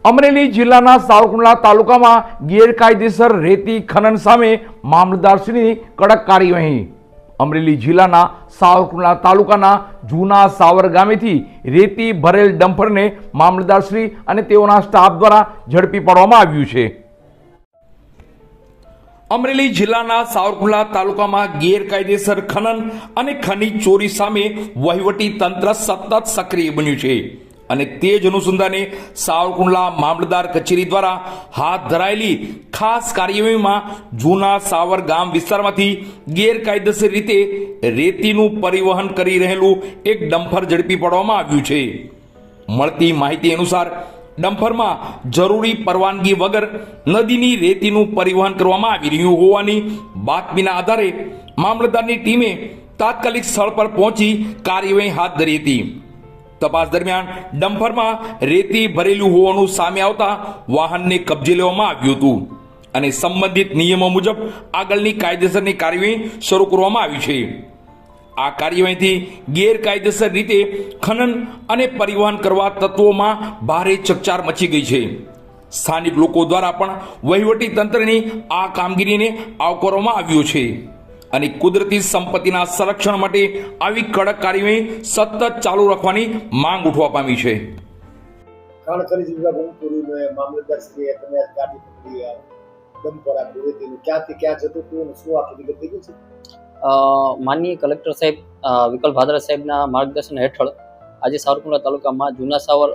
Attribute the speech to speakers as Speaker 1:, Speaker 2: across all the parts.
Speaker 1: અમરેલી જિલ્લાના સાવરકુંડલા તાલુકામાં ગેરકાયદેસર રેતી ખનન સામે મામલતદારશ્રીની કડક કાર્યવાહી। અમરેલી જિલ્લાના સાવરકુંડલા તાલુકાના જૂના સાવર ગામેથી રેતી ભરેલ ડમ્પરને મામલતદારશ્રી અને તેઓના સ્ટાફ દ્વારા ઝડપી પાડવામાં આવ્યું છે। અમરેલી જિલ્લાના સાવરકુંડલા તાલુકામાં ગેરકાયદેસર ખનન અને ખનીજ ચોરી સામે વહીવટી તંત્ર સતત સક્રિય બન્યું છે અને તે જ અનુસંધાને સાવરકુંડલા મામલતદાર કચેરી દ્વારા હાથ ધરાયેલી ખાસ કાર્યવાહીમાં જૂના સાવર ગામ વિસ્તારમાંથી ગેરકાયદેસર રીતે રેતીનું પરિવહન કરી રહેલું એક ડમ્પર ઝડપી પાડવામાં આવ્યું છે। મળતી માહિતી અનુસાર ડમ્પરમાં જરૂરી પરવાનગી વગર નદીની રેતીનું પરિવહન કરવામાં આવી રહ્યું હોવાની બાતમીના આધારે મામલતદારની ટીમે તાત્કાલિક સ્થળ પર પહોંચી કાર્યવાહી હાથ ધરી હતી। તપાસ દરમિયાન ડમ્પરમાં રેતી ભરેલું હોવાનું સામે આવતા વાહનને કબજે લેવામાં આવ્યું હતું અને સંબંધિત નિયમો મુજબ આગળની કાયદેસરની કાર્યવાહી શરૂ કરવામાં આવી છે। આ કાર્યવાહીથી ગેરકાયદેસર રીતે ખનન અને પરિવહન કરવા તત્વોમાં ભારે ચકચાર મચી ગઈ છે। સ્થાનિક લોકો દ્વારા પણ વહીવટી તંત્રની આ કામગીરીને આવકારવામાં આવ્યો છે અને કુદરતી સંપત્તિના સંરક્ષણ માટે આવી કડક કાર્યવાહી સતત ચાલુ રાખવાની માંગ ઉઠવા પામી છે।
Speaker 2: ખાણ ખનીજ વિભાગ ઊંઘપુરીને મામલતદારશ્રીએ તમે આ ગાડી પકડી ડમ્પર આપ્યું રેતીનું ક્યાંથી ક્યાં જતું હતું અને શું આખી વિગત થઈ ગઈ છે?
Speaker 3: માનનીય કલેક્ટર સાહેબ વિકલ ભાદરા સાહેબના માર્ગદર્શન હેઠળ આજે સાવરકુંડલા તાલુકામાં જૂના સાવર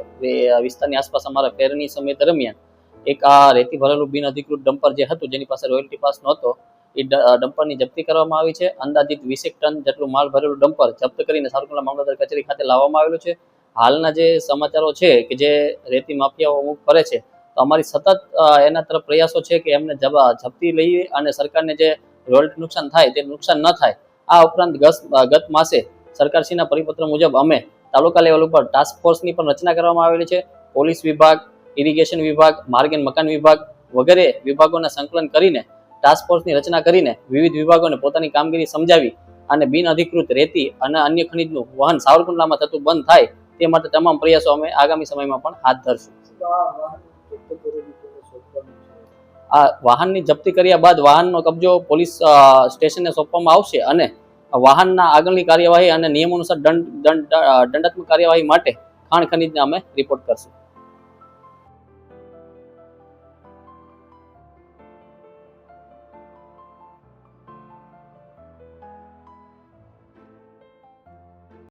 Speaker 3: વિસ્તારની આસપાસ અમારા ફેરની સમય દરમિયાન એક આ રેતી ભરેલું બિન અધિકૃત ડમ્પર જે હતું જેની પાસે રોયલ્ટી પાસ નહોતો એ ડમ્પરની જપ્તી કરવામાં આવી છે। અંદાજિત 20 ટન જેટલું માલ ભરેલું ડમ્પર જપ્ત કરીને સાવરકુંડલા મામલતદાર કચેરી ખાતે લાવવામાં આવેલું છે। હાલના જે સમાચારો છે કે જે રેતી માફિયાઓ અમુક કરે છે તો અમારી સતત એના તરફ પ્રયાસો છે કે એમને જપ્તી લઈએ અને સરકારને જે રોયલ્ટી નુકસાન થાય તે નુકસાન ન થાય। આ ઉપરાંત ગત માસે સરકારશ્રીના પરિપત્ર મુજબ અમે તાલુકા લેવલ ઉપર ટાસ્ક ફોર્સની પણ રચના કરવામાં આવેલી છે। પોલીસ વિભાગ, ઇરિગેશન વિભાગ, માર્ગ એન્ડ મકાન વિભાગ વગેરે વિભાગોના સંકલન કરીને ટાસ્ક ફોર્સની રચના કરીને વિવિધ વિભાગોને પોતાની કામગીરી સમજાવી અને બિન અધિકૃત રેતી અને અન્ય ખનીજનું વહન સાવરકુંડલામાં થતું બંધ થાય તે માટે તમામ પ્રયાસો અમે આગામી સમયમાં પણ હાથ ધરશું। આ વાહનની જપ્તી કર્યા બાદ વાહનનો કબજો પોલીસ સ્ટેશનને સોંપવામાં આવશે અને વાહનના આગળની કાર્યવાહી અને નિયમો અનુસાર દંડાત્મક કાર્યવાહી માટે ખાણ ખનીજને અમે રિપોર્ટ કરશું।